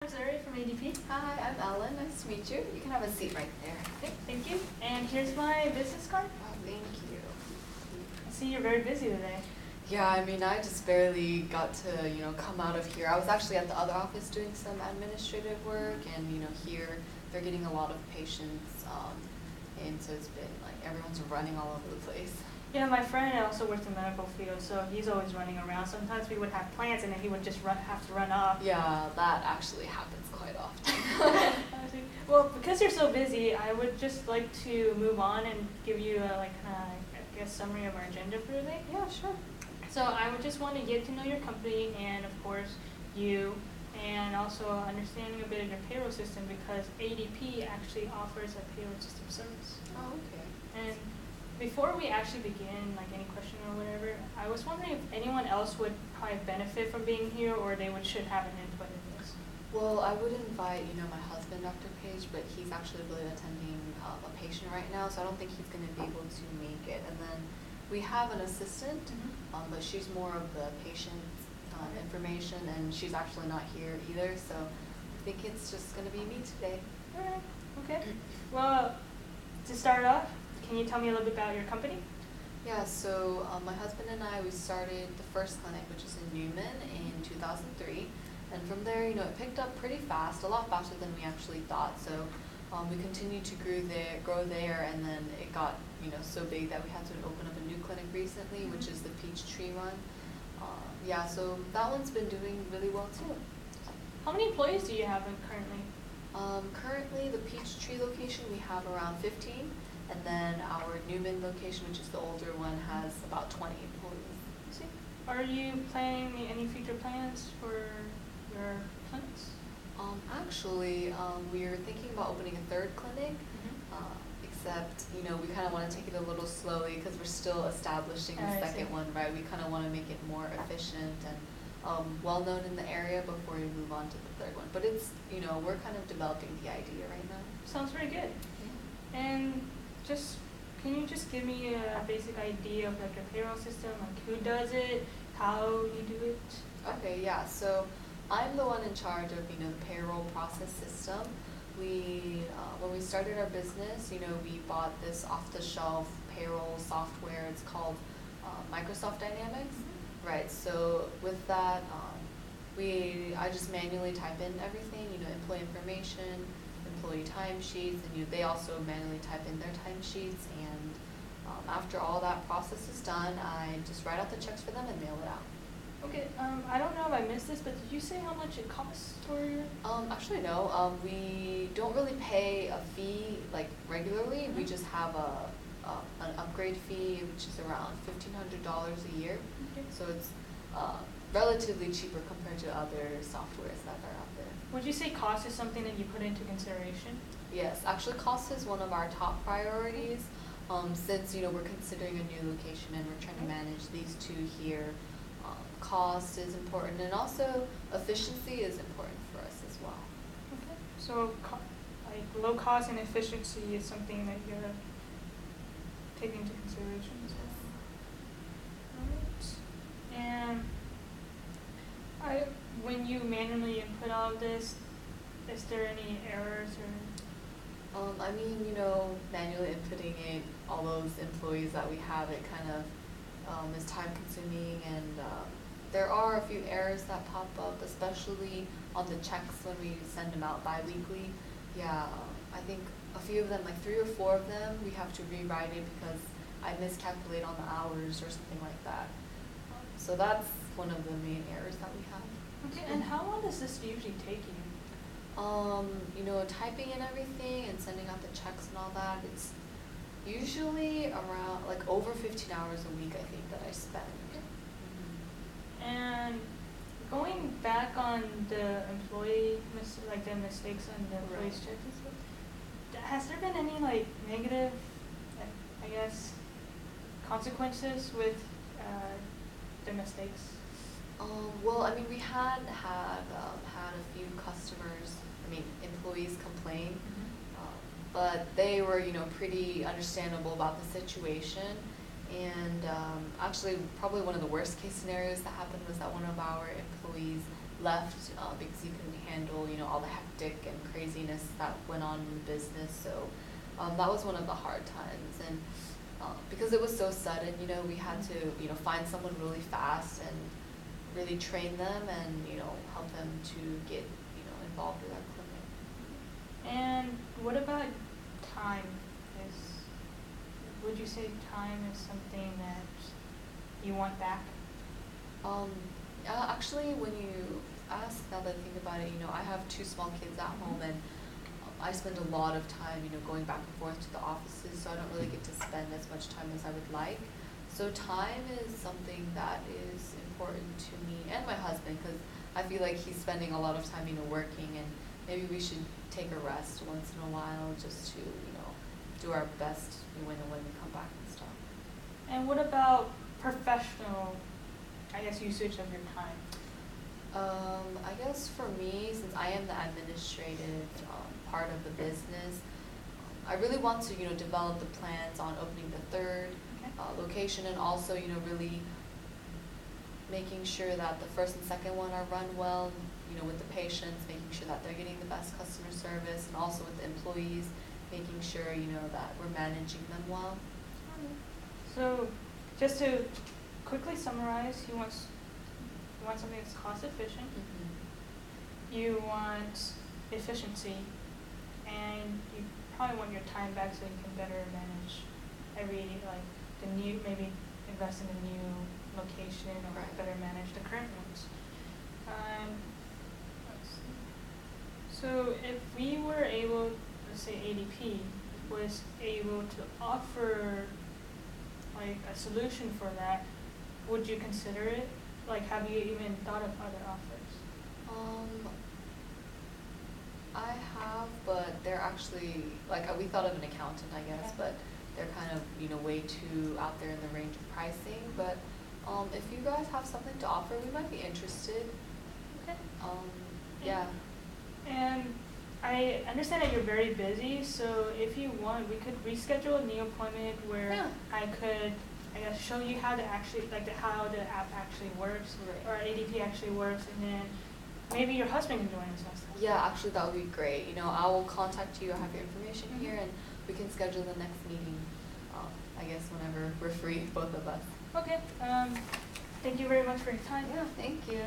Zuri from ADP. Hi, I'm Ellen. Nice to meet you. You can have a seat right there. Okay, thank you. And here's my business card. Oh, thank you. I see you're very busy today. Yeah, I mean, I just barely got to, come out of here. I was actually at the other office doing some administrative work, and, here they're getting a lot of patients, and so it's been like everyone's running all over the place. Yeah, my friend also works in the medical field, so he's always running around. Sometimes we would have plans, and then he would just have to run off. Yeah, that actually happens quite often. Well, because you're so busy, I would just like to move on and give you a summary of our agenda for today. Yeah, sure. So I would just want to get to know your company and, of course, you, and also understanding a bit of your payroll system, because ADP actually offers a payroll system service. Oh, okay. And before we actually begin, like any question or whatever, I was wondering if anyone else would probably benefit from being here, or they should have an input in this. Well, I would invite, my husband, Dr. Page, but he's actually really attending a patient right now, so I don't think he's going to be able to make it. And then we have an assistant, but she's more of the patient information, and she's actually not here either, so I think it's just going to be me today. All right. Okay. Well, to start off, can you tell me a little bit about your company? Yeah, so my husband and I, we started the first clinic, which is in Newman, in 2003. And from there, it picked up pretty fast, a lot faster than we actually thought. So we continued to grow there, and then it got, so big that we had to open up a new clinic recently, which is the Peachtree one. Yeah, so that one's been doing really well too. How many employees do you have currently? Currently, the Peachtree location, we have around 15. And then our Newman location, which is the older one, has about 20 employees. See. Are you planning any future plans for your clinics? Actually, we're thinking about opening a third clinic, except, we kind of want to take it a little slowly because we're still establishing the second one, right? We kind of want to make it more efficient and well-known in the area before we move on to the third one. But it's, we're kind of developing the idea right now. Sounds very good. Yeah. And can you just give me a basic idea of like your payroll system, like who does it, how you do it? Okay, yeah. So I'm the one in charge of the payroll process system. When we started our business, we bought this off-the-shelf payroll software. It's called Microsoft Dynamics, right? So with that, I just manually type in everything, employee information, employee timesheets, and they also manually type in their timesheets, and after all that process is done, I just write out the checks for them and mail it out. Okay, I don't know if I missed this, but did you say how much it costs for your? Actually no, we don't really pay a fee like regularly. We just have an upgrade fee, which is around $1,500 a year. Okay. So it's relatively cheaper compared to other softwares that are out there. Would you say cost is something that you put into consideration? Yes, actually cost is one of our top priorities, since we're considering a new location and we're trying to manage these two here. Cost is important, and also efficiency is important for us as well. Okay, so like low cost and efficiency is something that you're taking into consideration as well. All right. And when you manually input all of this, is there any errors or? I mean, manually inputting it, all those employees that we have, it kind of is time consuming, and there are a few errors that pop up, especially on the checks when we send them out bi-weekly. Yeah, I think a few of them, like 3 or 4 of them, we have to rewrite it because I miscalculate on the hours or something like that. So that's one of the main errors that we have. Okay, and how long does this usually take you? Typing in everything and sending out the checks and all that, it's usually around like over 15 hours a week, I think, that I spend. And going back on the the mistakes on the employees' checks and stuff, has there been any like negative, I guess, consequences with the mistakes? Well, I mean, we had a few employees complain, but they were, pretty understandable about the situation. And actually, probably one of the worst case scenarios that happened was that one of our employees left because he couldn't handle, all the hectic and craziness that went on in the business. So that was one of the hard times. And because it was so sudden, we had to, find someone really fast and really train them and, help them to get, involved with our clinic. And what about time? Would you say time is something that you want back? Actually, when you ask, now that I think about it, I have 2 small kids at home, and I spend a lot of time, going back and forth to the offices, so I don't really get to spend as much time as I would like. So time is something that is important to me and my husband, because I feel like he's spending a lot of time, working, and maybe we should take a rest once in a while just to, do our best when we come back and stuff. And what about professional, usage of your time? I guess for me, since I am the administrative part of the business, I really want to, develop the plans on opening the 3rd location, and also, really making sure that the 1st and 2nd one are run well, with the patients, making sure that they're getting the best customer service, and also with the employees, making sure, that we're managing them well. So, just to quickly summarize, you want something that's cost efficient. Mm-hmm. You want efficiency, and you probably want your time back so you can better manage maybe invest in a new location, or Right. better manage the current ones. Let's see. So if we were able, let's say ADP was able to offer a solution for that, would you consider it? Have you even thought of other offers? I have, but they're actually, we thought of an accountant, I guess, Okay. but they're kind of, way too out there in the range of pricing. But if you guys have something to offer, we might be interested. Okay. Yeah. And I understand that you're very busy, so if you want, we could reschedule a new appointment where I could, show you how to actually, how the app actually works, Right. or ADP actually works, and then maybe your husband can join us next time. Yeah, actually, that would be great. I will contact you. I have your information here, and we can schedule the next meeting, I guess, whenever we're free, both of us. Okay. Thank you very much for your time. Yeah, thank you.